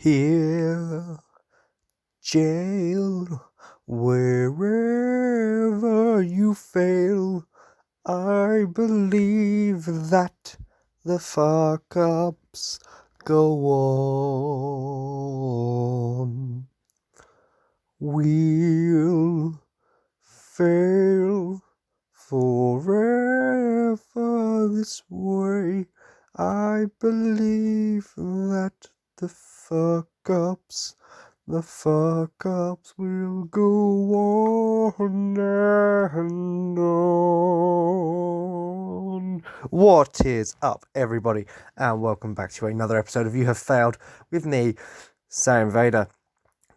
Here, jail, wherever you fail, I believe that the fuck-ups go on. We'll fail forever this way. I believe that the fuck-ups will go on and on. What is up, everybody, and welcome back to another episode of You Have Failed with me, SaiyanVader.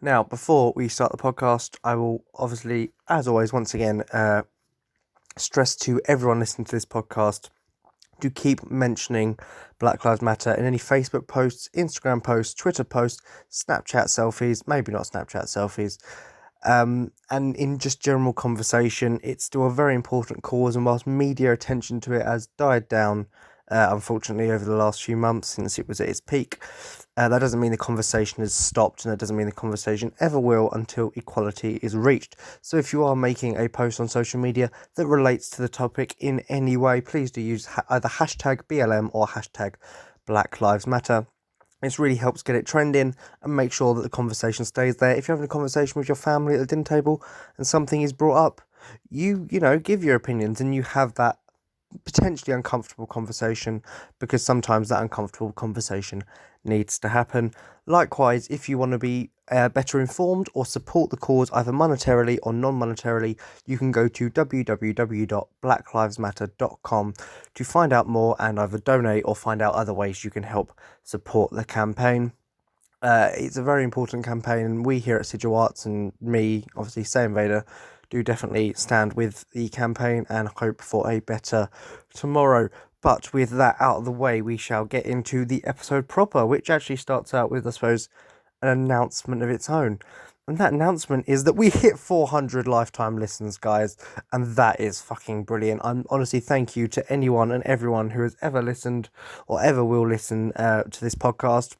Now, before we start the podcast, I will obviously, as always, once again, stress to everyone listening to this podcast to keep mentioning Black Lives Matter in any Facebook posts, Instagram posts, Twitter posts, Snapchat selfies, maybe not Snapchat selfies, and in just general conversation. It's still a very important cause, and whilst media attention to it has died down, unfortunately, over the last few months since it was at its peak, that doesn't mean the conversation has stopped, and that doesn't mean the conversation ever will until equality is reached. So if you are making a post on social media that relates to the topic in any way, please do use either hashtag BLM or hashtag Black Lives Matter. This really helps get it trending and make sure that the conversation stays there. If you're having a conversation with your family at the dinner table and something is brought up, you give your opinions and you have that potentially uncomfortable conversation, because sometimes that uncomfortable conversation needs to happen. Likewise, if you want to be better informed or support the cause either monetarily or non-monetarily, you can go to www.blacklivesmatter.com to find out more and either donate or find out other ways you can help support the campaign. It's a very important campaign, and we here at Sigil Arts, and me, obviously SaiyanVader, do definitely stand with the campaign and hope for a better tomorrow. But with that out of the way, we shall get into the episode proper, which actually starts out with, I suppose, an announcement of its own. And that announcement is that we hit 400 lifetime listens, guys, and that is fucking brilliant. I'm honestly, thank you to anyone and everyone who has ever listened or ever will listen to this podcast.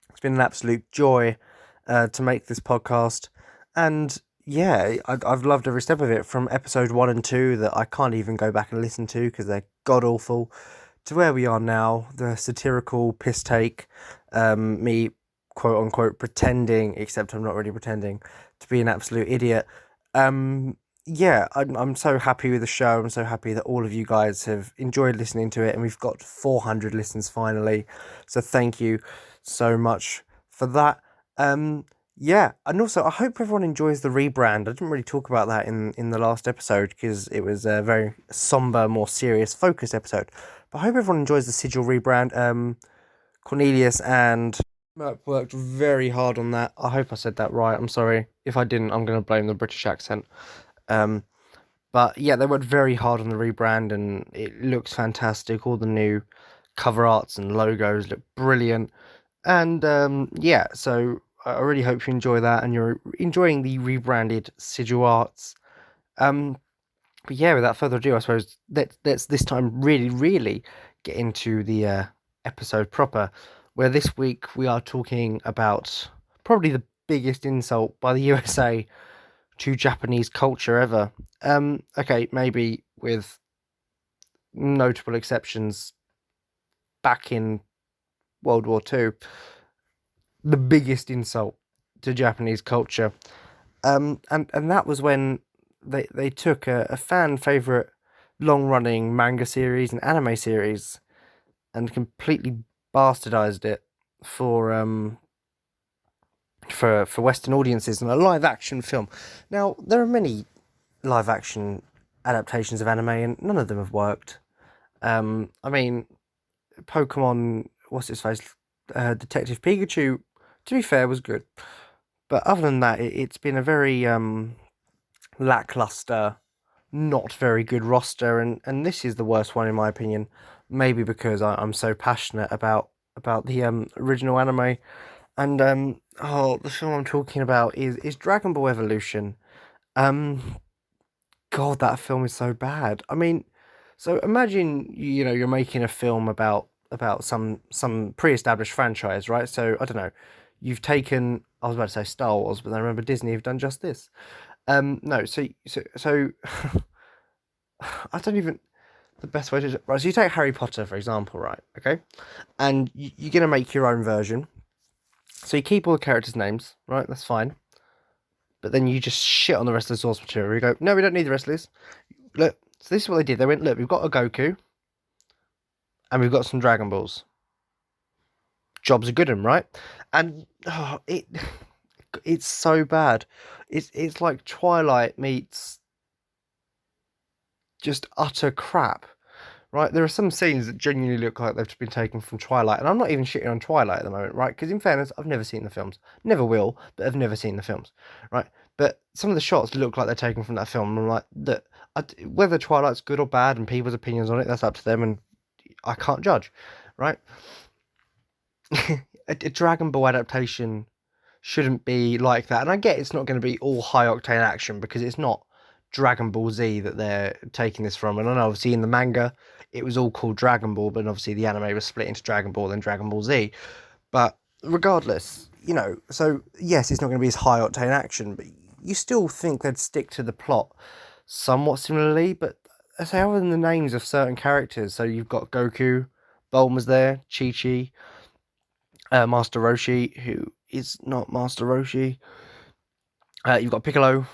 It's been an absolute joy to make this podcast, and yeah, I've loved every step of it, from episode 1 and 2 that I can't even go back and listen to because they're god awful, to where we are now, the satirical piss take, me quote unquote pretending, except I'm not really pretending, to be an absolute idiot. Yeah, I'm so happy with the show. I'm so happy that all of you guys have enjoyed listening to it, and we've got 400 listens finally. So thank you so much for that. Yeah, and also I hope everyone enjoys the rebrand. I didn't really talk about that in the last episode because it was a very somber, more serious, focused episode. But I hope everyone enjoys the Sigil rebrand. Cornelius and Merck worked very hard on that. I hope I said that right. I'm sorry. If I didn't, I'm going to blame the British accent. But yeah, they worked very hard on the rebrand, and it looks fantastic. All the new cover arts and logos look brilliant. And yeah, so I really hope you enjoy that and you're enjoying the rebranded Sigil Arts. But yeah, without further ado, I suppose let's this time really get into the episode proper, where this week we are talking about probably the biggest insult by the USA to Japanese culture ever. Okay, maybe with notable exceptions back in World War II. The biggest insult to Japanese culture. And that was when they took a fan favorite long running manga series and anime series and completely bastardized it for Western audiences in a live action film. Now, there are many live action adaptations of anime, and none of them have worked. I mean, Pokemon, what's its face, Detective Pikachu, to be fair, was good. But other than that, it's been a very lackluster, not very good roster, and this is the worst one in my opinion. Maybe because I'm so passionate about the original anime, and the film I'm talking about is Dragon Ball Evolution. God, that film is so bad. I mean, so imagine you're making a film about some pre-established franchise, right? So I don't know, you've taken, I was about to say Star Wars, but then I remember Disney have done just this. No, so I don't even, the best way to, right, so you take Harry Potter, for example, right, okay? And you're going to make your own version. So you keep all the characters' names, right? That's fine. But then you just shit on the rest of the source material. You go, no, we don't need the rest of this. Look, so this is what they did. They went, look, we've got a Goku, and we've got some Dragon Balls. Jobs are good, right? And it's so bad. It's like Twilight meets just utter crap. Right, there are some scenes that genuinely look like they've been taken from Twilight, and I'm not even shitting on Twilight at the moment, right? Because in fairness, I've never seen the films, never will, but I've never seen the films, right? But some of the shots look like they're taken from that film, and I'm like, that whether Twilight's good or bad, and people's opinions on it, that's up to them, and I can't judge, right? a Dragon Ball adaptation shouldn't be like that, and I get it's not going to be all high octane action because it's not Dragon Ball Z that they're taking this from, and I know obviously in the manga it was all called Dragon Ball, but obviously the anime was split into Dragon Ball and Dragon Ball Z. But regardless, so yes, it's not going to be as high octane action, but you still think they'd stick to the plot somewhat similarly. But I say, other than the names of certain characters, so you've got Goku, Bulma's there, Chi-Chi, Master Roshi, who is not Master Roshi. You've got Piccolo,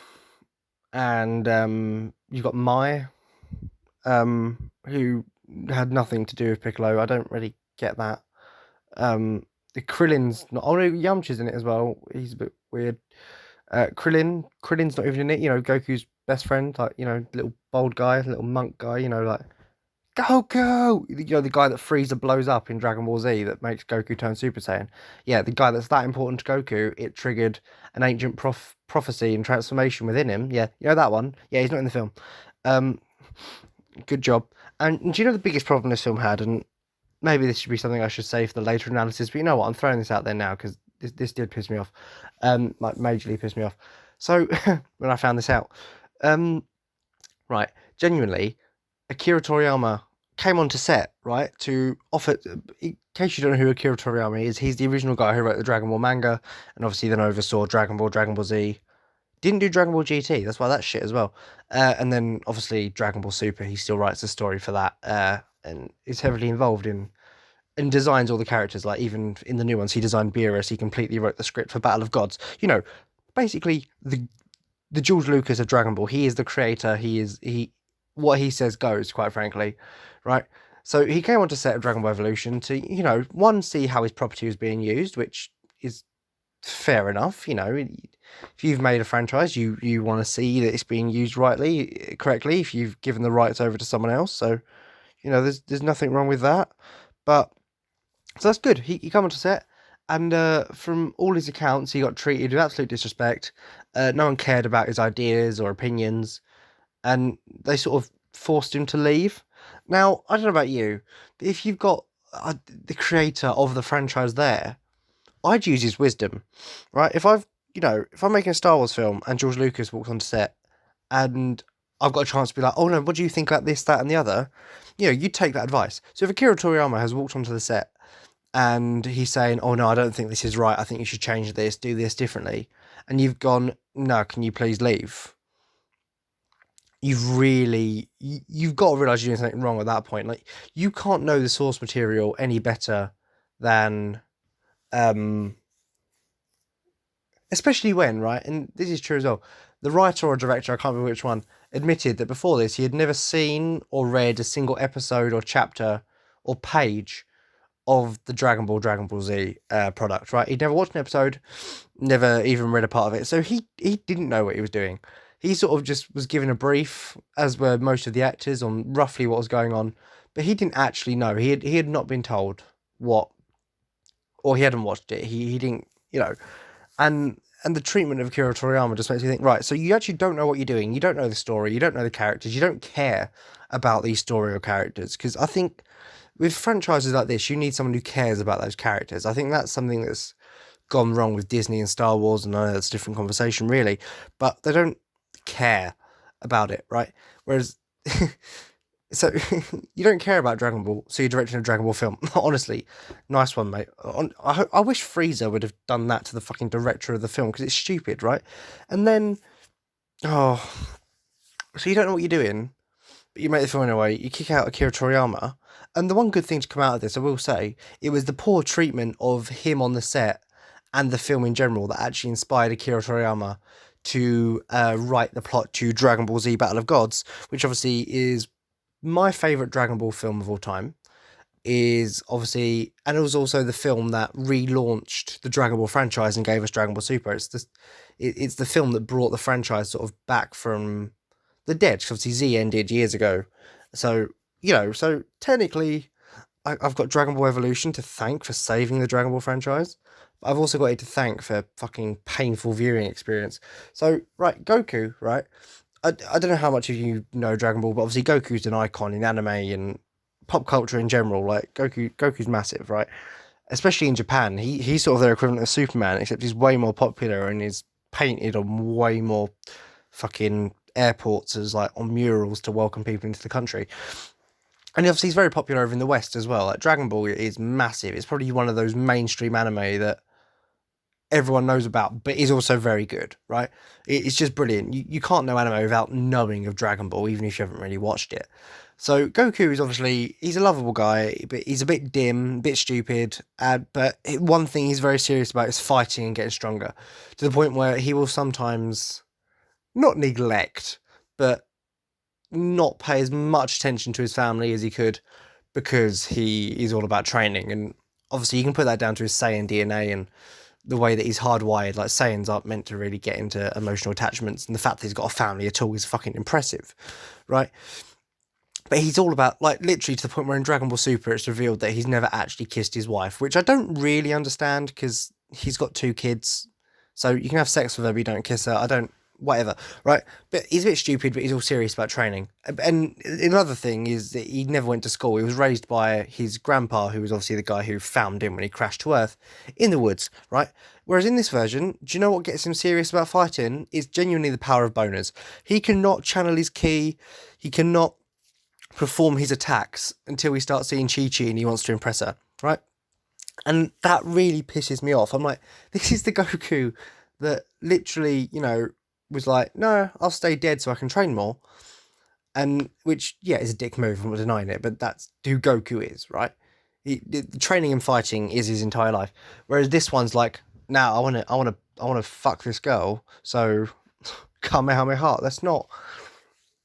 and you've got Mai, who had nothing to do with Piccolo. I don't really get that. The Krillin's not. Oh no, Yamcha's in it as well. He's a bit weird. Krillin's not even in it. Goku's best friend, like little bald guy, little monk guy. Like Goku. The guy that Frieza blows up in Dragon Ball Z that makes Goku turn Super Saiyan. Yeah, the guy that's that important to Goku. It triggered an ancient prophecy and transformation within him. Yeah, that one. Yeah, he's not in the film. Good job. And do you know the biggest problem this film had? And maybe this should be something I should say for the later analysis, but you know what? I'm throwing this out there now because this did piss me off. Like majorly pissed me off. So when I found this out, right, genuinely, Akira Toriyama came onto set, right, to offer. In case you don't know who Akira Toriyama is, he's the original guy who wrote the Dragon Ball manga, and obviously then oversaw Dragon Ball, Dragon Ball Z. Didn't do Dragon Ball GT, that's why that's shit as well. And then obviously Dragon Ball Super, he still writes the story for that, and is heavily involved in and designs all the characters. Like even in the new ones, he designed Beerus. He completely wrote the script for Battle of Gods. Basically the George Lucas of Dragon Ball. He is the creator. He what he says goes. Quite frankly, right? So he came onto set of Dragon Ball Evolution to one, see how his property was being used, which is fair enough. If you've made a franchise, you want to see that it's being used correctly. If you've given the rights over to someone else, so there's nothing wrong with that. But so that's good. He come onto set, and from all his accounts, he got treated with absolute disrespect. No one cared about his ideas or opinions, and they sort of forced him to leave. Now, I don't know about you, but if you've got the creator of the franchise there, I'd use his wisdom, right? If I'm making a Star Wars film and George Lucas walks onto set, and I've got a chance to be like, oh no, what do you think about this, that, and the other? You take that advice. So if Akira Toriyama has walked onto the set and he's saying, oh no, I don't think this is right, I think you should change this, do this differently, and you've gone, no, can you please leave? You've got to realise you're doing something wrong at that point. Like, you can't know the source material any better than, especially when, right, and this is true as well, the writer or director, I can't remember which one, admitted that before this he had never seen or read a single episode or chapter or page of the Dragon Ball Z product, right? He'd never watched an episode, never even read a part of it, so he didn't know what he was doing. He sort of just was given a brief, as were most of the actors, on roughly what was going on, but he didn't actually know. He had not been told what, or he hadn't watched it. He didn't, and the treatment of Akira Toriyama just makes you think, right, so you actually don't know what you're doing. You don't know the story. You don't know the characters. You don't care about these story or characters. Because I think with franchises like this, you need someone who cares about those characters. I think that's something that's gone wrong with Disney and Star Wars, and I know that's a different conversation, really. But they don't care about it, right? Whereas So you don't care about Dragon Ball, so you're directing a Dragon Ball film. Honestly, nice one, mate. I wish Frieza would have done that to the fucking director of the film because it's stupid, right? And then, oh, so you don't know what you're doing, but you make the film anyway. You kick out Akira Toriyama, and the one good thing to come out of this, I will say, it was the poor treatment of him on the set and the film in general that actually inspired Akira Toriyama to write the plot to Dragon Ball Z Battle of Gods, which obviously is my favorite Dragon Ball film of all time. Is obviously, and it was also the film that relaunched the Dragon Ball franchise and gave us Dragon Ball Super. It's the film that brought the franchise sort of back from the dead. 'Cause obviously, Z ended years ago, so so technically, I've got Dragon Ball Evolution to thank for saving the Dragon Ball franchise. But I've also got it to thank for fucking painful viewing experience. So right, Goku, right? I don't know how much of you know Dragon Ball, but obviously Goku's an icon in anime and pop culture in general. Like Goku's massive, right? Especially in Japan. He's sort of their equivalent of Superman, except he's way more popular and is painted on way more fucking airports as like on murals to welcome people into the country. And obviously he's very popular over in the West as well. Like Dragon Ball is massive. It's probably one of those mainstream anime that everyone knows about, but is also very good, right? It's just brilliant. You can't know anime without knowing of Dragon Ball, even if you haven't really watched it. So Goku is obviously, he's a lovable guy, but he's a bit dim, a bit stupid. But one thing he's very serious about is fighting and getting stronger, to the point where he will sometimes not neglect, but not pay as much attention to his family as he could because he is all about training. And obviously you can put that down to his Saiyan DNA and the way that he's hardwired. Like Saiyans aren't meant to really get into emotional attachments, and the fact that he's got a family at all is fucking impressive, right? But he's all about, like, literally to the point where in Dragon Ball Super it's revealed that he's never actually kissed his wife, which I don't really understand because he's got 2 kids. So you can have sex with her, but you don't kiss her. I don't, whatever, right? But he's a bit stupid, but he's all serious about training. And another thing is that he never went to school. He was raised by his grandpa, who was obviously the guy who found him when he crashed to Earth in the woods, right? Whereas in this version, do you know what gets him serious about fighting? Is genuinely the power of boners. He cannot channel his ki. He cannot perform his attacks until he starts seeing Chi-Chi and he wants to impress her, right? And that really pisses me off. I'm like, this is the Goku that literally, was like, no, I'll stay dead so I can train more. And which, yeah, is a dick move. I'm not denying it, but that's who Goku is, right? The training and fighting is his entire life. Whereas this one's like, now I want to fuck this girl. So, Kamehameha. That's not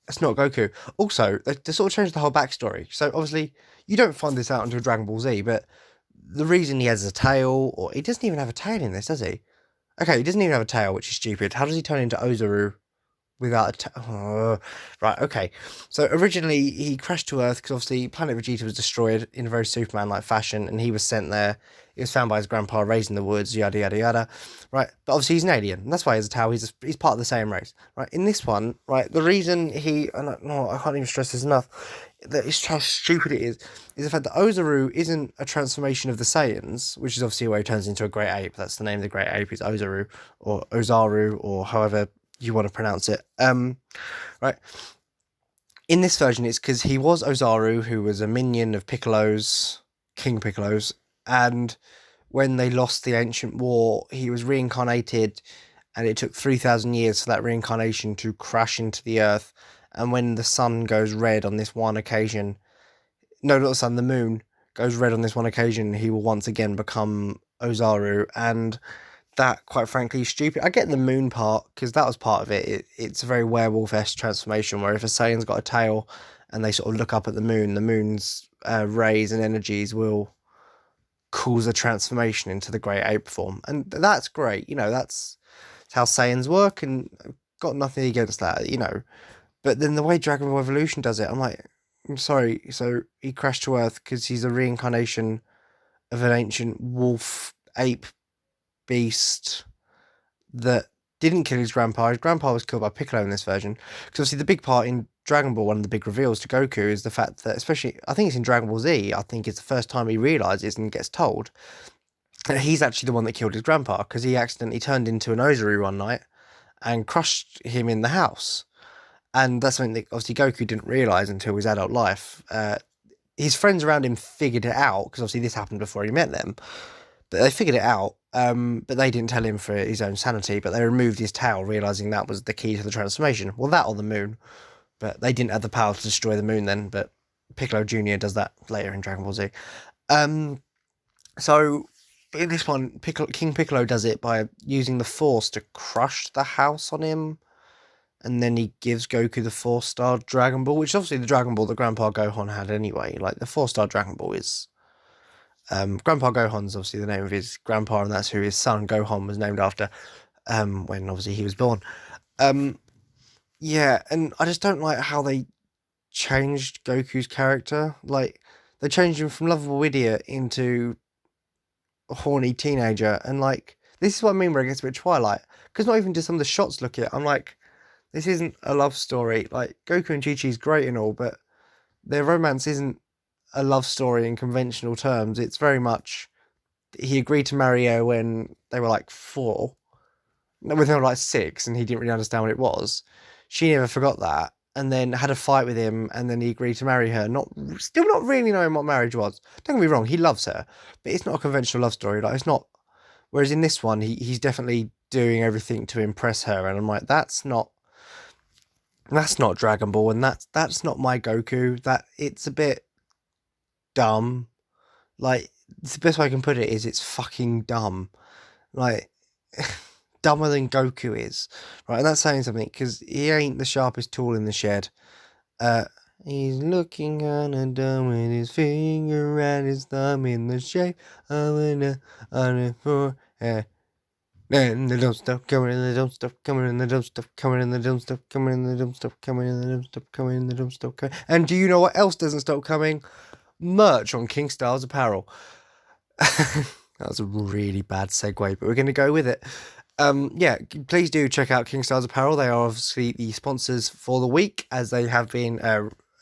Goku. Also, they sort of changed the whole backstory. So obviously, you don't find this out until Dragon Ball Z, but the reason he has a tail, or he doesn't even have a tail in this, does he? Okay, he doesn't even have a tail, which is stupid. How does he turn into Ozaru without a tail? Right, okay. So originally, he crashed to Earth because obviously Planet Vegeta was destroyed in a very Superman-like fashion, and he was sent there. He was found by his grandpa, raised in the woods, yada, yada, yada. Right, but obviously he's an alien, and that's why he has a tail. He's part of the same race. Right, in this one, right, the reason I can't even stress this enough, that it's how stupid it is the fact that Ozaru isn't a transformation of the Saiyans, which is obviously where he turns into a great ape. That's the name of the great ape, is Ozaru, or Ozaru, or however you want to pronounce it. Right. In this version, it's because he was Ozaru, who was a minion of Piccolo's, King Piccolo's, and when they lost the ancient war, he was reincarnated, and it took 3,000 years for that reincarnation to crash into the earth. And when the sun goes red on this one occasion, no, not the sun, the moon goes red on this one occasion, he will once again become Ozaru. And that, quite frankly, is stupid. I get the moon part, because that was part of it. It's a very werewolf-esque transformation, where if a Saiyan's got a tail and they sort of look up at the moon's rays and energies will cause a transformation into the great ape form. And that's great. That's how Saiyans work, and I've got nothing against that, But then the way Dragon Ball Evolution does it, I'm like, I'm sorry, so he crashed to Earth because he's a reincarnation of an ancient wolf ape beast that didn't kill his grandpa. His grandpa was killed by Piccolo in this version. Because obviously the big part in Dragon Ball, one of the big reveals to Goku is the fact that, especially, I think it's in Dragon Ball Z, I think it's the first time he realises and gets told that he's actually the one that killed his grandpa, because he accidentally turned into an Ozaru one night and crushed him in the house. And that's something that obviously Goku didn't realize until his adult life. His friends around him figured it out because obviously this happened before he met them. But they figured it out. But they didn't tell him for his own sanity. But they removed his tail, realizing that was the key to the transformation. Well, that or the moon. But they didn't have the power to destroy the moon then. But Piccolo Jr. does that later in Dragon Ball Z. So in this one, King Piccolo does it by using the Force to crush the house on him. And then he gives Goku the 4-star Dragon Ball, which is obviously the Dragon Ball that Grandpa Gohan had anyway. Like, the 4-star Dragon Ball is... Grandpa Gohan's obviously the name of his grandpa, and that's who his son Gohan was named after, when obviously he was born. Yeah, and I just don't like how they changed Goku's character. Like, they changed him from lovable idiot into a horny teenager, and, like, this is what I mean where it gets a bit Twilight. Because not even just some of the shots look at, I'm like... This isn't a love story. Like, Goku and Chi-Chi's great and all, but their romance isn't a love story in conventional terms. It's very much, he agreed to marry her when they were like 4, when they were like 6, and he didn't really understand what it was. She never forgot that, and then had a fight with him, and then he agreed to marry her. Still not really knowing what marriage was. Don't get me wrong, he loves her, but it's not a conventional love story. Like, it's not. Whereas in this one, he's definitely doing everything to impress her, and I'm like, that's not Dragon Ball, and that's not my Goku. It's a bit dumb. Like, the best way I can put it is it's fucking dumb. Like, dumber than Goku is. Right, and that's saying something, because he ain't the sharpest tool in the shed. He's looking kinda dumb with his finger and his thumb in the shape of a forehead. And the dumb stuff coming in, the dumb stuff coming in, the dumb stuff coming in, the dumb stuff coming in, the dumb stuff coming in, the dumb stuff coming in, the dumb stuff coming. And do you know what else doesn't stop coming? Merch on King Styles Apparel. That was a really bad segue, but we're going to go with it. Yeah, please do check out King Styles Apparel. They are obviously the sponsors for the week, as they have been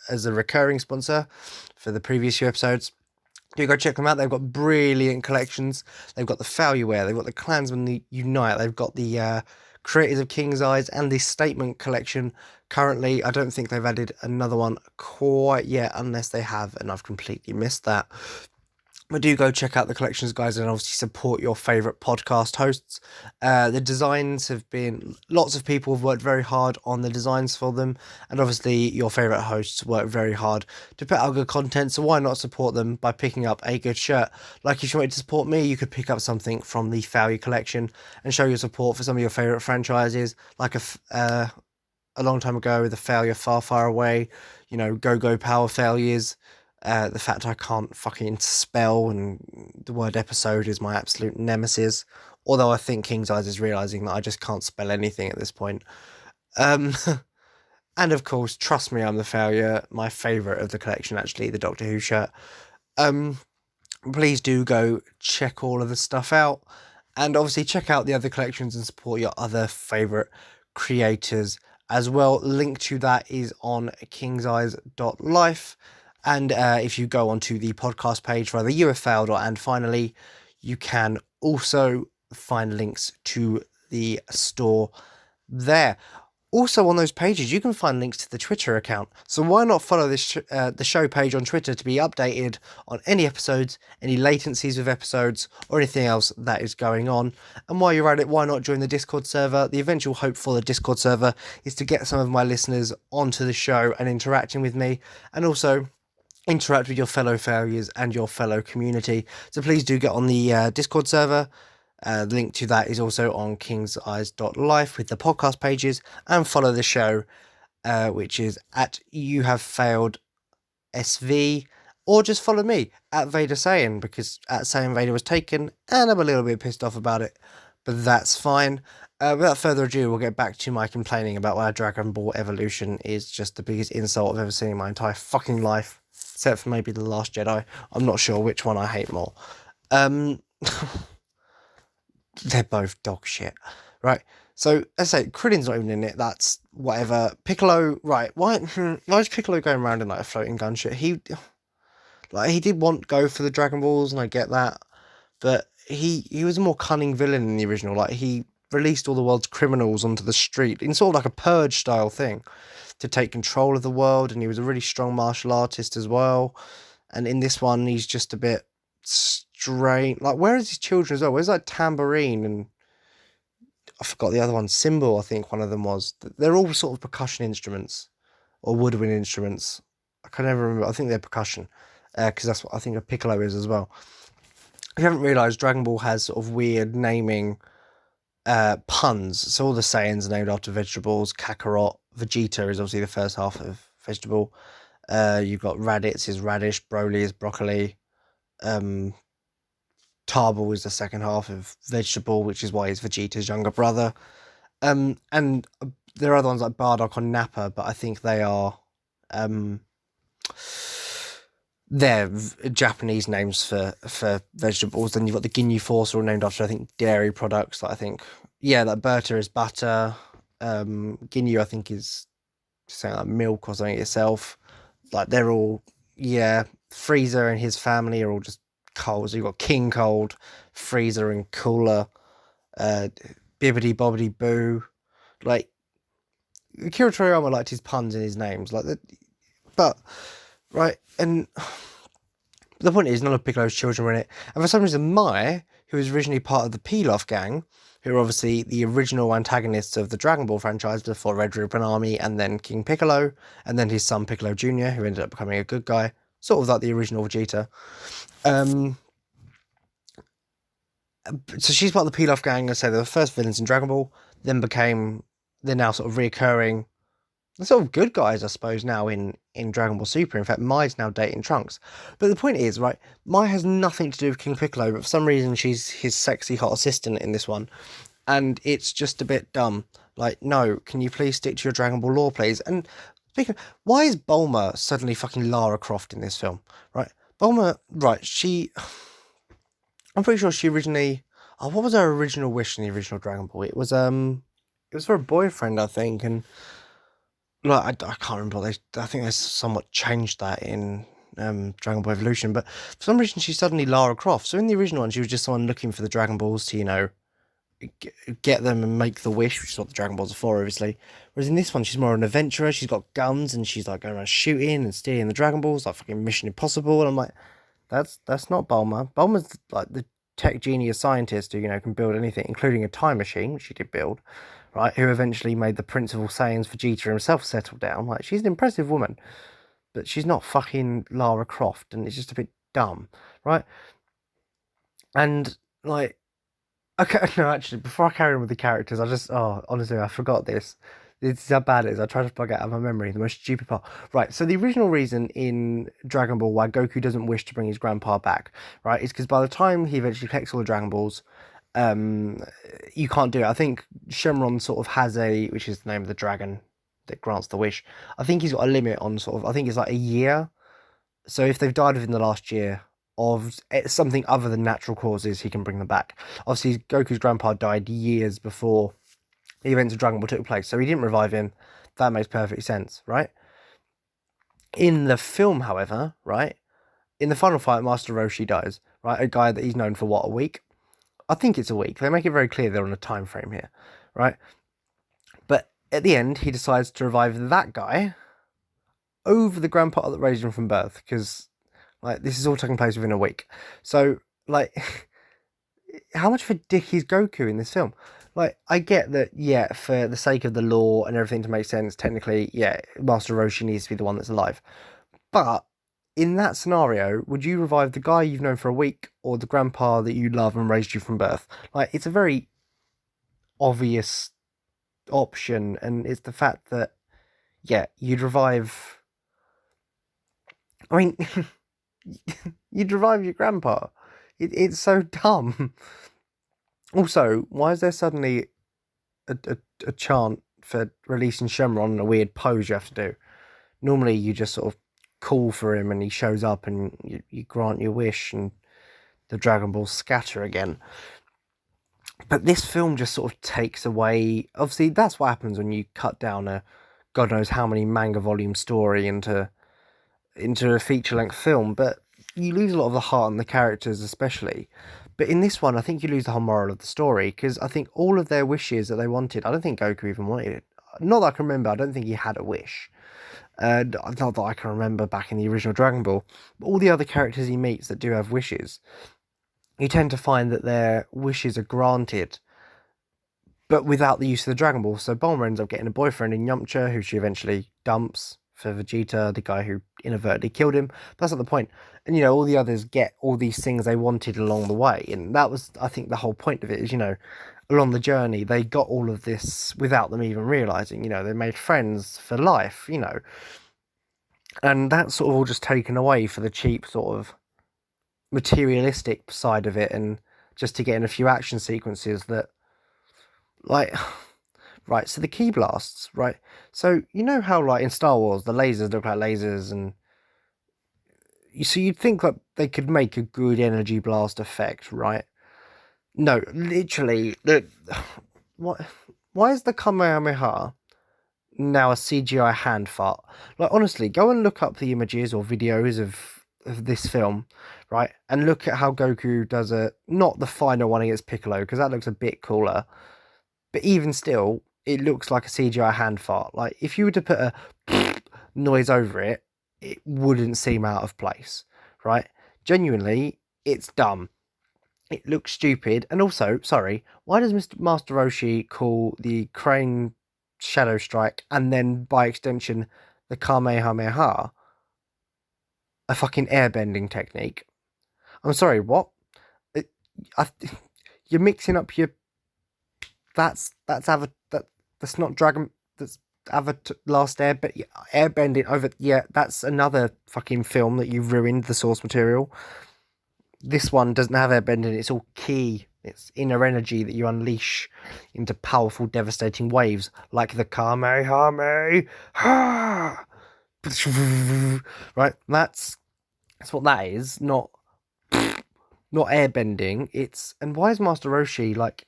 as a recurring sponsor for the previous few episodes. Do go check them out. They've got brilliant collections. They've got the Failure Wear. They've got the Klansmen Unite. They've got the Creators of King's Eyes and the Statement collection. Currently, I don't think they've added another one quite yet, unless they have, and I've completely missed that. But do go check out the collections, guys, and obviously support your favourite podcast hosts. The designs have been... Lots of people have worked very hard on the designs for them, and obviously your favourite hosts work very hard to put out good content, so why not support them by picking up a good shirt? Like, if you wanted to support me, you could pick up something from the Failure collection and show your support for some of your favourite franchises, like a long time ago, the Failure Far Far Away, you know, Go Power Failures. The fact I can't fucking spell, and the word episode is my absolute nemesis. Although I think King's Eyes is realising that I just can't spell anything at this point. And of course, trust me, I'm the Failure. My favourite of the collection, actually, the Doctor Who shirt. Please do go check all of the stuff out. And obviously check out the other collections and support your other favourite creators as well. Link to that is on kingseyes.life. And if you go onto the podcast page for either You Have Failed or And Finally, you can also find links to the store there. Also on those pages, you can find links to the Twitter account. So why not follow this the show page on Twitter to be updated on any episodes, any latencies with episodes, or anything else that is going on. And while you're at it, why not join the Discord server? The eventual hope for the Discord server is to get some of my listeners onto the show and interacting with me, and also interact with your fellow failures and your fellow community. So please do get on the Discord server. The link to that is also on kingseyes.life with the podcast pages, and follow the show, which is at You Have Failed SV, or just follow me at Vader Saiyan, because at SaiyanVader was taken and I'm a little bit pissed off about it, but that's fine. Without further ado, we'll get back to my complaining about why Dragon Ball Evolution is just the biggest insult I've ever seen in my entire fucking life, except for maybe The Last Jedi. I'm not sure which one I hate more. They're both dog shit. Right, so let's say Krillin's not even in it, that's whatever. Piccolo, right, why is Piccolo going around in like a floating gun shit? He did go for the Dragon Balls, and I get that, but he was a more cunning villain in the original. Like, he released all the world's criminals onto the street in sort of like a purge style thing to take control of the world. And he was a really strong martial artist as well. And in this one, he's just a bit strange. Like, where is his children as well? Where's like Tambourine and I forgot the other one, Cymbal, I think one of them was. They're all sort of percussion instruments or woodwind instruments. I can never remember. I think they're percussion because that's what I think a piccolo is as well. If you haven't realised, Dragon Ball has sort of weird naming puns. So all the Saiyans are named after vegetables. Kakarot, Vegeta is obviously the first half of vegetable. You've got Raditz is radish, Broly is broccoli. Tarbell is the second half of vegetable, which is why he's Vegeta's younger brother. And there are other ones like Bardock or Nappa, but I think they are they're Japanese names for vegetables. Then you've got the Ginyu Force, all named after I think dairy products. Like I think like Berta is butter. Ginyu I think is something like milk or something itself. Like they're all Frieza and his family are all just cold. So you've got King Cold, Freezer and Cooler, Bibbidi Bobbidi Boo. Like Akira Toriyama liked his puns in his names, but right, and the point is none of Piccolo's children were in it. And for some reason, Mai, who was originally part of the Pilaf gang, who are obviously the original antagonists of the Dragon Ball franchise before Red Ribbon Army and then King Piccolo, and then his son Piccolo Jr., who ended up becoming a good guy, sort of like the original Vegeta. So she's part of the Pilaf gang. I say they're the first villains in Dragon Ball, they're now sort of reoccurring. They're sort of good guys, I suppose, now in Dragon Ball Super. In fact, Mai's now dating Trunks. But the point is, right, Mai has nothing to do with King Piccolo, but for some reason she's his sexy hot assistant in this one. And it's just a bit dumb. Like, no, can you please stick to your Dragon Ball lore, please? And speaking of, why is Bulma suddenly fucking Lara Croft in this film? Right? Bulma, right, I'm pretty sure she originally... Oh, what was her original wish in the original Dragon Ball? It was for a boyfriend, I think, and... Like, I can't remember. I think they somewhat changed that in Dragon Ball Evolution, but for some reason she's suddenly Lara Croft. So in the original one, she was just someone looking for the Dragon Balls to, get them and make the wish, which is what the Dragon Balls are for, obviously. Whereas in this one, she's more an adventurer. She's got guns and she's like going around shooting and stealing the Dragon Balls, like fucking Mission Impossible. And I'm like, that's not Bulma. Bulma's like the tech genius scientist who, can build anything, including a time machine, which she did build. Right, who eventually made the Principal Saiyans Vegeta himself settle down. Like, she's an impressive woman, but she's not fucking Lara Croft, and it's just a bit dumb, right? And, like, okay, no, actually, before I carry on with the characters, honestly, I forgot this. This is how bad it is. I tried to plug it out of my memory, the most stupid part. Right, so the original reason in Dragon Ball why Goku doesn't wish to bring his grandpa back, right, is because by the time he eventually collects all the Dragon Balls, you can't do it. I think Shenron sort of has which is the name of the dragon that grants the wish. I think he's got a limit on I think it's like a year. So if they've died within the last year of something other than natural causes, he can bring them back. Obviously, Goku's grandpa died years before the events of Dragon Ball took place, so he didn't revive him. That makes perfect sense, right? In the film, however, right, in the final fight, Master Roshi dies, right? A guy that he's known for, a week? I think it's a week. They make it very clear they're on a time frame here, right? But at the end, he decides to revive that guy over the grandpa that raised him from birth, because, like, this is all taking place within a week. So, like, how much of a dick is Goku in this film? Like, I get that, for the sake of the lore and everything to make sense, technically, Master Roshi needs to be the one that's alive. But in that scenario, would you revive the guy you've known for a week or the grandpa that you love and raised you from birth? Like, it's a very obvious option, and it's the fact that, you'd revive... I mean, you'd revive your grandpa. It's so dumb. Also, why is there suddenly a chant for releasing Shenron in a weird pose you have to do? Normally, you just sort of call for him and he shows up and you grant your wish and the Dragon Balls scatter again. But this film just sort of takes away... Obviously, that's what happens when you cut down a God knows how many manga volume story into a feature-length film, but you lose a lot of the heart and the characters especially. But in this one, I think you lose the whole moral of the story, because I think all of their wishes that they wanted, I don't think Goku even wanted it. Not that I can remember, I don't think he had a wish. Not that I can remember back in the original Dragon Ball. But all the other characters he meets that do have wishes, you tend to find that their wishes are granted, but without the use of the Dragon Ball. So Bulma ends up getting a boyfriend in Yamcha, who she eventually dumps for Vegeta, the guy who inadvertently killed him. That's not the point. And, all the others get all these things they wanted along the way. And that was, I think, the whole point of it is, along the journey, they got all of this without them even realizing, they made friends for life, and that's sort of all just taken away for the cheap sort of materialistic side of it, and just to get in a few action sequences that, like, right, so the ki blasts, right? So, how, like, in Star Wars, the lasers look like lasers, and so you'd think that they could make a good energy blast effect, right? No, literally, what? Why is the Kamehameha now a CGI hand fart? Like, honestly, go and look up the images or videos of this film, right? And look at how Goku does not the final one against Piccolo, because that looks a bit cooler. But even still, it looks like a CGI hand fart. Like, if you were to put a noise over it, it wouldn't seem out of place, right? Genuinely, it's dumb. It looks stupid. And also, sorry, why does Master Roshi call the Crane Shadow Strike, and then by extension the Kamehameha, a fucking airbending technique? I'm sorry, what? You're mixing up your... That's not Dragon... That's Avatar Last Airbending over... Yeah, that's another fucking film that you've ruined the source material. This one doesn't have airbending, it's all ki. It's inner energy that you unleash into powerful, devastating waves, like the Kamehameha. Right? That's what that is, not airbending. And why is Master Roshi, like,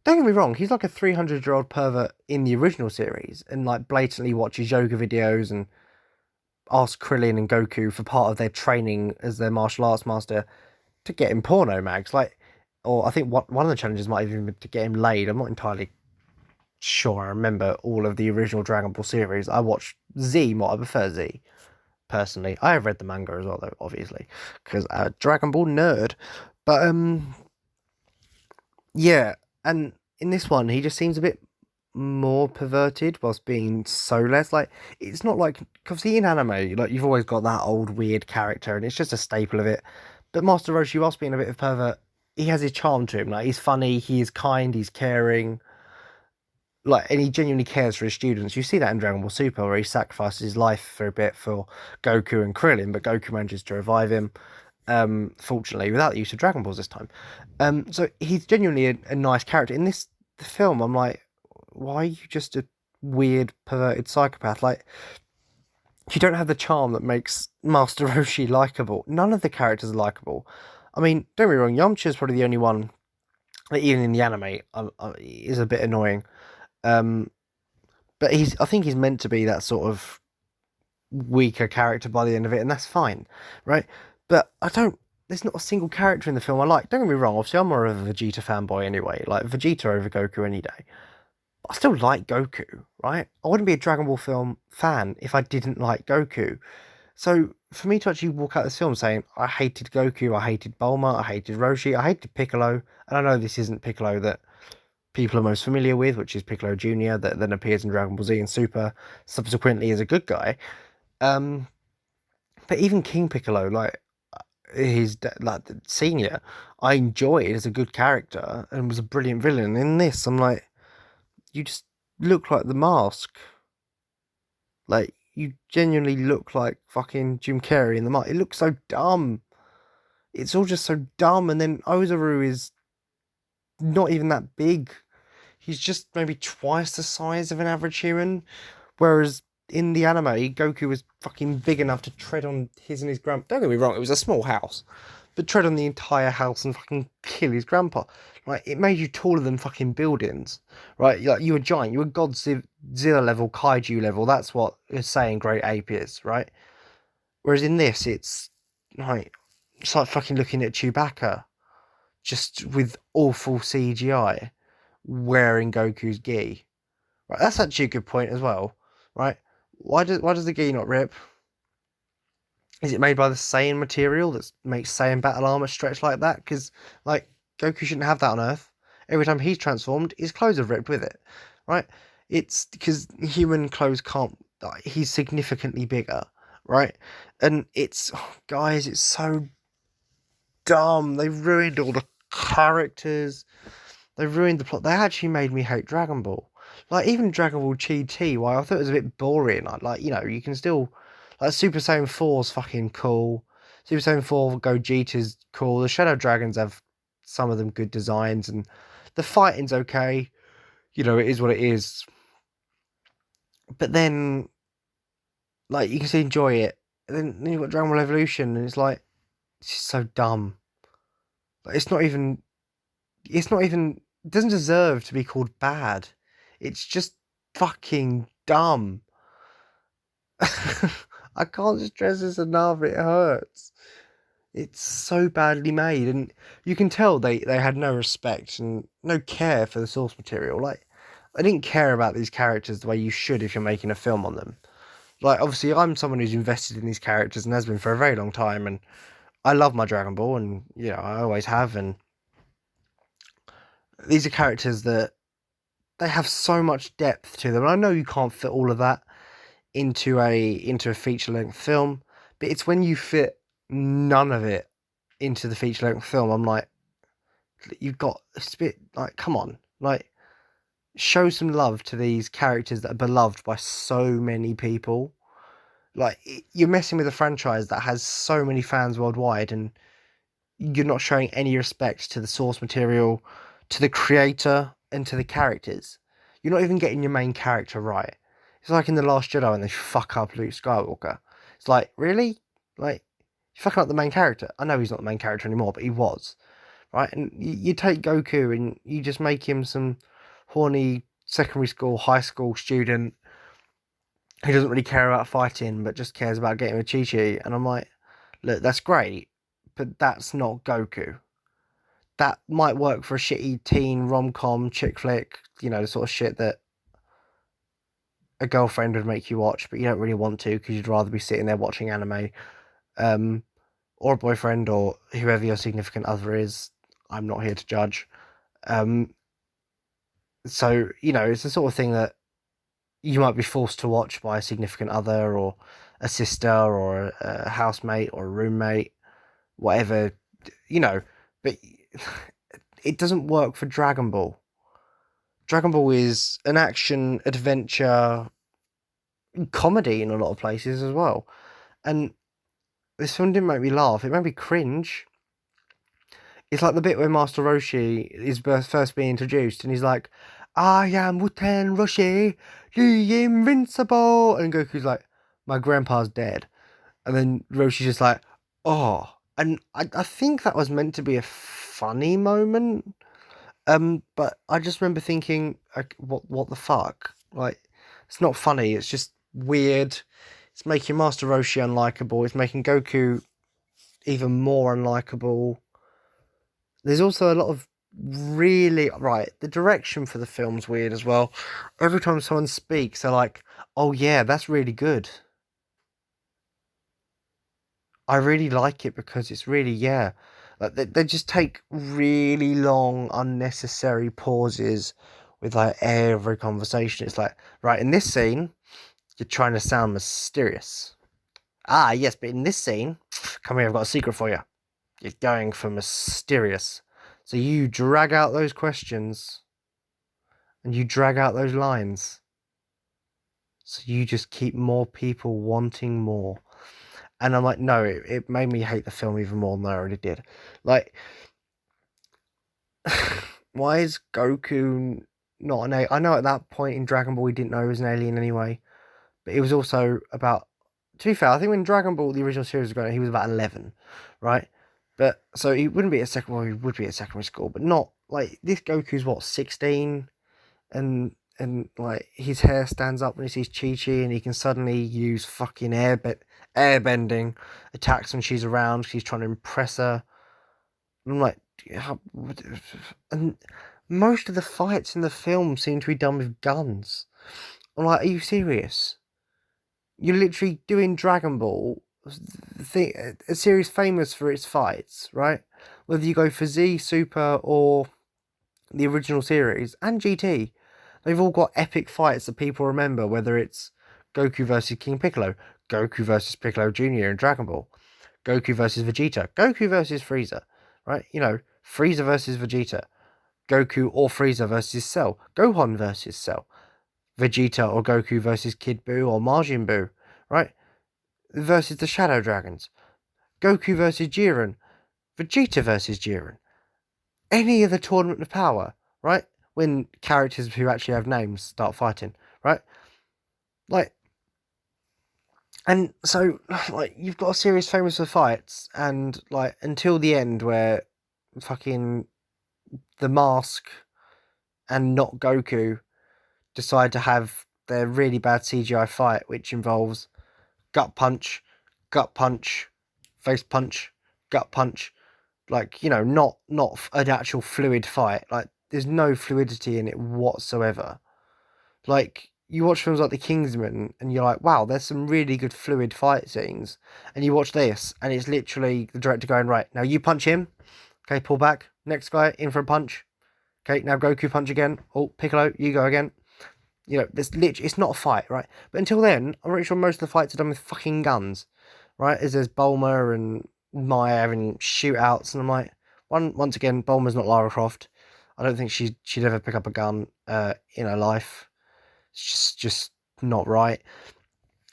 don't get me wrong, he's like a 300-year-old pervert in the original series, and like blatantly watches yoga videos and asks Krillin and Goku for part of their training as their martial arts master to get him porno mags, like, or I think one of the challenges might even be to get him laid. I'm not entirely sure. I remember all of the original Dragon Ball series. I watched Z more. I prefer Z personally. I have read the manga as well, though, obviously, because I'm a Dragon Ball nerd. But yeah, and in this one, he just seems a bit more perverted whilst being so less, like, it's not like, because in anime, like, you've always got that old weird character and it's just a staple of it. But Master Roshi, whilst being a bit of a pervert, he has his charm to him. Like, he's funny, he is kind, he's caring, like, and he genuinely cares for his students. You see that in Dragon Ball Super, where he sacrifices his life for a bit for Goku and Krillin, but Goku manages to revive him, fortunately, without the use of Dragon Balls this time. So he's genuinely a nice character. In the film, I'm like, why are you just a weird, perverted psychopath? Like, you don't have the charm that makes Master Roshi likable. None of the characters are likable. I mean, don't get me wrong, Yamcha's probably the only one that, even in the anime, is a bit annoying. But I think he's meant to be that sort of weaker character by the end of it, and that's fine, right? But there's not a single character in the film I like. Don't get me wrong, obviously I'm more of a Vegeta fanboy anyway, like Vegeta over Goku any day. I still like Goku, right? I wouldn't be a Dragon Ball film fan if I didn't like Goku. So for me to actually walk out of this film saying I hated Goku, I hated Bulma, I hated Roshi, I hated Piccolo, and I know this isn't Piccolo that people are most familiar with, which is Piccolo Jr., that then appears in Dragon Ball Z and Super, subsequently as a good guy. But even King Piccolo, like, like the senior, I enjoyed as a good character and was a brilliant villain. In this, I'm like, you just look like the Mask. Like, you genuinely look like fucking Jim Carrey in the Mask. It looks so dumb. It's all just so dumb. And then Ozaru is not even that big. He's just maybe twice the size of an average human. Whereas in the anime, Goku was fucking big enough to tread on his and his grandpa. Don't get me wrong, it was a small house. But tread on the entire house and fucking kill his grandpa. Right, it made you taller than fucking buildings. Right, like, you were giant. You were Godzilla level, kaiju level. That's what saying Great Ape is, right? Whereas in this, it's like fucking looking at Chewbacca. just with awful CGI wearing Goku's gi. Right, that's actually a good point as well. Right, why does the gi not rip? Is it made by the Saiyan material that makes Saiyan battle armor stretch like that? Because like Goku shouldn't have that on Earth. Every time he's transformed, his clothes have ripped with it. Right? It's because human clothes can't. He's significantly bigger, right? And it's guys, it's so dumb. They've ruined all the characters. They've ruined the plot. They actually made me hate Dragon Ball. Like even Dragon Ball GT, while I thought it was a bit boring, like you can still like Super Saiyan 4's fucking cool. Super Saiyan 4 Gogeta's cool. The Shadow Dragons have some of them good designs, and the fighting's okay. It is what it is. But then, like, you can still enjoy it. And then you've got Dragon Ball Evolution, and it's like, it's just so dumb. Like, it's not even. It doesn't deserve to be called bad. It's just fucking dumb. I can't stress this enough. It hurts. It's so badly made, and you can tell they had no respect and no care for the source material. Like, I didn't care about these characters the way you should if you're making a film on them. Like, obviously, I'm someone who's invested in these characters and has been for a very long time, and I love my Dragon Ball, and I always have. And these are characters that they have so much depth to them. And I know you can't fit all of that into a feature length film, but it's when you fit none of it into the feature length film. I'm like, you've got a bit like, come on, like, show some love to these characters that are beloved by so many people. Like, you're messing with a franchise that has so many fans worldwide, and you're not showing any respect to the source material, to the creator, and to the characters. You're not even getting your main character right. It's like in The Last Jedi when they fuck up Luke Skywalker. It's like, really? Like, you're fucking up the main character. I know he's not the main character anymore, but he was. Right? And you take Goku and you just make him some horny secondary school, high school student who doesn't really care about fighting, but just cares about getting a Chi-Chi. And I'm like, look, that's great, but that's not Goku. That might work for a shitty teen rom-com chick flick, the sort of shit that a girlfriend would make you watch, but you don't really want to because you'd rather be sitting there watching anime, or a boyfriend or whoever your significant other is. I'm not here to judge. So, it's the sort of thing that you might be forced to watch by a significant other or a sister or a housemate or a roommate, whatever, but it doesn't work for Dragon Ball. Dragon Ball is an action adventure comedy in a lot of places as well. And this film didn't make me laugh, it made me cringe. It's like the bit where Master Roshi is first being introduced and he's like, I am Wuten Roshi, the Invincible. And Goku's like, my grandpa's dead. And then Roshi's just like, oh. And I think that was meant to be a funny moment. But I just remember thinking, like, what the fuck? Like, it's not funny, it's just weird. It's making Master Roshi unlikable. It's making Goku even more unlikable. There's also a lot of the direction for the film's weird as well. Every time someone speaks, they're like, oh yeah, that's really good. I really like it because it's really, yeah. Like they just take really long, unnecessary pauses with like every conversation. It's like, right, in this scene, you're trying to sound mysterious. Ah, yes, but in this scene, come here, I've got a secret for you. You're going for mysterious. So you drag out those questions and you drag out those lines. So you just keep more people wanting more. And I'm like, no, it made me hate the film even more than I already did. Like, why is Goku not an alien? I know at that point in Dragon Ball he didn't know he was an alien anyway. But it was also about, to be fair, I think when Dragon Ball, the original series was going, he was about 11, right? But, so he wouldn't be at he would be at secondary school, but not, like, this Goku's, what, 16? And like, his hair stands up when he sees Chi-Chi, and he can suddenly use fucking airbending attacks when she's around, she's trying to impress her. And I'm like, and most of the fights in the film seem to be done with guns. I'm like, are you serious? You're literally doing Dragon Ball, a series famous for its fights, right? Whether you go for Z, Super, or the original series, and GT, they've all got epic fights that people remember, whether it's Goku versus King Piccolo, Goku versus Piccolo Jr. in Dragon Ball, Goku versus Vegeta, Goku versus Frieza, right? Frieza versus Vegeta, Goku or Frieza versus Cell, Gohan versus Cell, Vegeta or Goku versus Kid Buu or Majin Buu, right? Versus the Shadow Dragons, Goku versus Jiren, Vegeta versus Jiren. Any of the Tournament of Power, right? When characters who actually have names start fighting, right? Like, and so, like, you've got a series famous for fights, and, like, until the end where fucking the Mask and not Goku decide to have their really bad CGI fight, which involves gut punch, face punch, gut punch. Like, not an actual fluid fight. Like, there's no fluidity in it whatsoever. Like, you watch films like The Kingsman, and you're like, wow, there's some really good fluid fight scenes. And you watch this, and it's literally the director going, right, now you punch him. Okay, pull back. Next guy, in for a punch. Okay, now Goku punch again. Oh, Piccolo, you go again. There's literally, it's not a fight, right? But until then, I'm pretty sure most of the fights are done with fucking guns, right? As there's Bulma and Maya having shootouts, and I'm like, once again, Bulma's not Lara Croft. I don't think she'd ever pick up a gun in her life. It's just not right.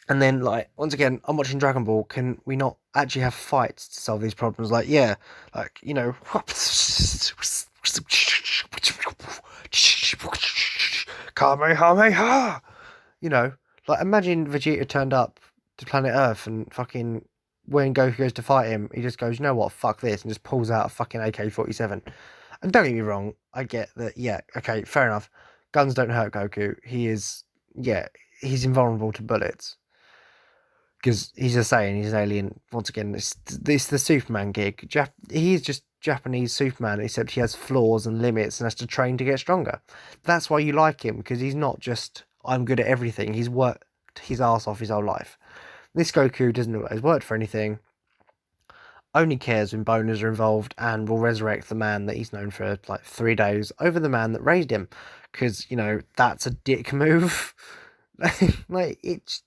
And then, like, once again, I'm watching Dragon Ball. Can we not actually have fights to solve these problems? Like, yeah, like, Kamehameha! Like, imagine Vegeta turned up to planet Earth and fucking, when Goku goes to fight him, he just goes, you know what, fuck this, and just pulls out a fucking AK-47. And don't get me wrong, I get that, yeah, okay, fair enough. Guns don't hurt Goku. He's invulnerable to bullets. Because he's a Saiyan, he's an alien. Once again, it's the Superman gig. He's just Japanese Superman, except he has flaws and limits and has to train to get stronger. That's why you like him, because he's not just, I'm good at everything. He's worked his ass off his whole life. This Goku doesn't know his worked for anything, only cares when boners are involved, and will resurrect the man that he's known for like 3 days over the man that raised him. Because, that's a dick move. Like, it's...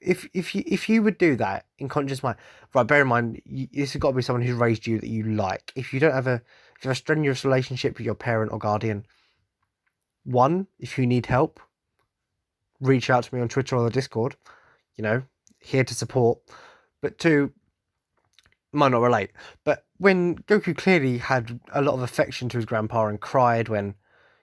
If you would do that in conscious mind, right? Bear in mind, this has got to be someone who's raised you that you like. If you have a strenuous relationship with your parent or guardian, one, if you need help, reach out to me on Twitter or the Discord. Here to support. But two, might not relate. But when Goku clearly had a lot of affection to his grandpa and cried when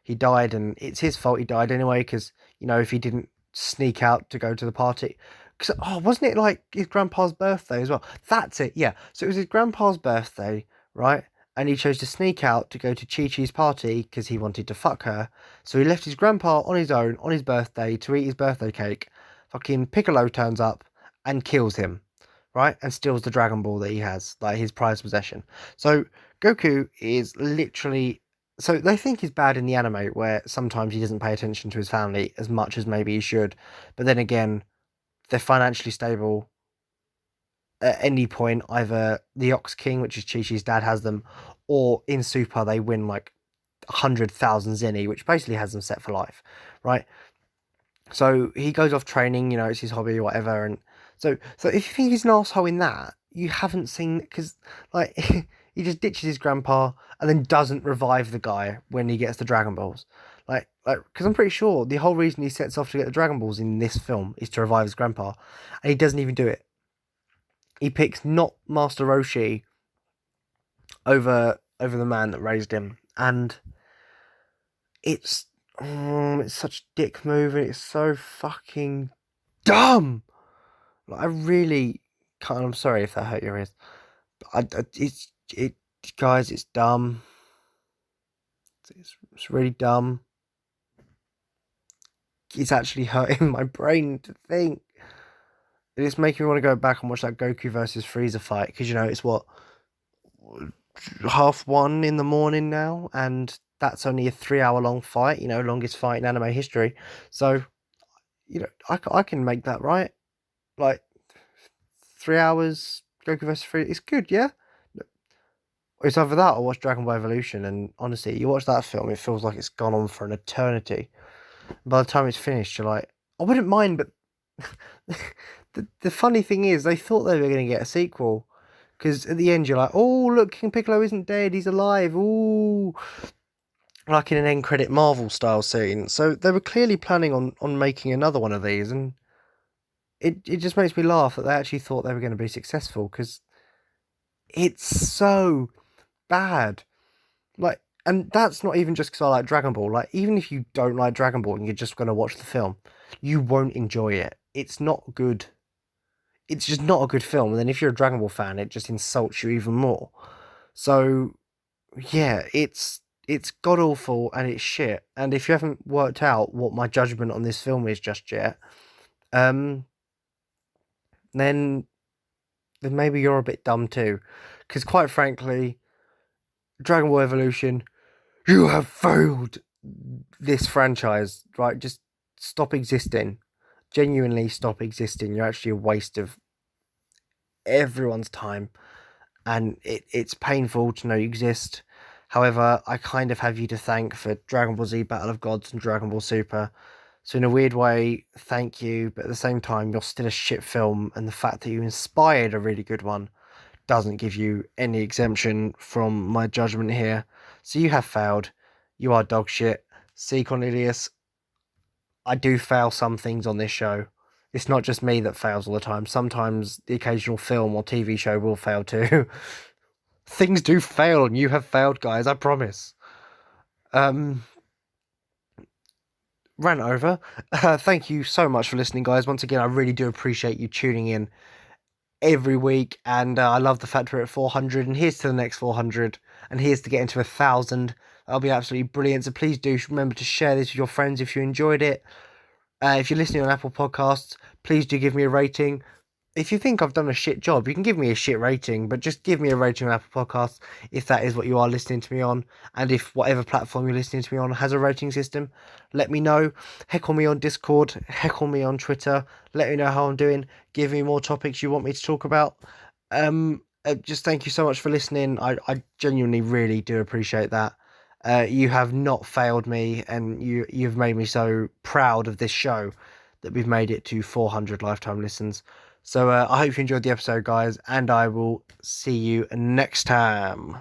he died, and it's his fault he died anyway, because if he didn't sneak out to go to the party. Because, wasn't it like his grandpa's birthday as well? That's it, yeah. So it was his grandpa's birthday, right? And he chose to sneak out to go to Chi-Chi's party because he wanted to fuck her. So he left his grandpa on his own on his birthday to eat his birthday cake. Fucking Piccolo turns up and kills him, right? And steals the Dragon Ball that he has, like his prized possession. So Goku is literally... So they think he's bad in the anime, where sometimes he doesn't pay attention to his family as much as maybe he should. But then again, they're financially stable. At any point, either the Ox King, which is Chi-Chi's dad, has them, or in Super they win like 100,000 Zenny, which basically has them set for life, right? So he goes off training, it's his hobby or whatever. And so if you think he's an asshole in that, you haven't seen, because like he just ditches his grandpa and then doesn't revive the guy when he gets the Dragon Balls. Like, because I'm pretty sure the whole reason he sets off to get the Dragon Balls in this film is to revive his grandpa, and he doesn't even do it. He picks not Master Roshi over the man that raised him, and it's such a dick move, and it's so fucking dumb. Like, I really can't. I'm sorry if that hurt your ears. Guys, it's dumb. It's really dumb. It's actually hurting my brain to think. It's making me want to go back and watch that Goku versus Frieza fight, because it's what, 1:30 in the morning now, and that's only a 3 hour long fight, longest fight in anime history. So, I can make that, right? Like, 3 hours, Goku vs. Free, it's good, yeah? It's either that or watch Dragon Ball Evolution, and honestly, you watch that film, it feels like it's gone on for an eternity. By the time it's finished, you're like, I wouldn't mind, but the funny thing is, they thought they were going to get a sequel. Because at the end, you're like, oh, look, King Piccolo isn't dead, he's alive. Ooh. Like in an end credit Marvel style scene. So they were clearly planning on making another one of these. And it just makes me laugh that they actually thought they were going to be successful. Because it's so bad. Like, and that's not even just because I like Dragon Ball. Like, even if you don't like Dragon Ball and you're just going to watch the film, you won't enjoy it. It's not good. It's just not a good film. And then if you're a Dragon Ball fan, it just insults you even more. So, yeah, it's god awful and it's shit. And if you haven't worked out what my judgment on this film is just yet, then maybe you're a bit dumb too. Because quite frankly, Dragon Ball Evolution, you have failed this franchise, right? Just stop existing. Genuinely stop existing. You're actually a waste of everyone's time. And it's painful to know you exist. However, I kind of have you to thank for Dragon Ball Z Battle of Gods and Dragon Ball Super. So in a weird way, thank you, but at the same time, you're still a shit film, and the fact that you inspired a really good one doesn't give you any exemption from my judgment here. So you have failed. You are dog shit. See, Cornelius, I do fail some things on this show. It's not just me that fails all the time. Sometimes the occasional film or TV show will fail too. Things do fail, and you have failed, guys, I promise. Rant over. Thank you so much for listening, guys. Once again, I really do appreciate you tuning in every week, and I love the fact we're at 400, and here's to the next 400, and here's to get into 1,000. That'll be absolutely brilliant. So please do remember to share this with your friends if you enjoyed it. If you're listening on Apple Podcasts, please do give me a rating. If you think I've done a shit job, you can give me a shit rating, but just give me a rating on Apple Podcasts if that is what you are listening to me on. And if whatever platform you're listening to me on has a rating system, let me know. Heckle me on Discord, heckle me on Twitter, let me know how I'm doing, give me more topics you want me to talk about. Just thank you so much for listening. I genuinely really do appreciate that. You have not failed me, and you've made me so proud of this show that we've made it to 400 lifetime listens. So I hope you enjoyed the episode, guys, and I will see you next time.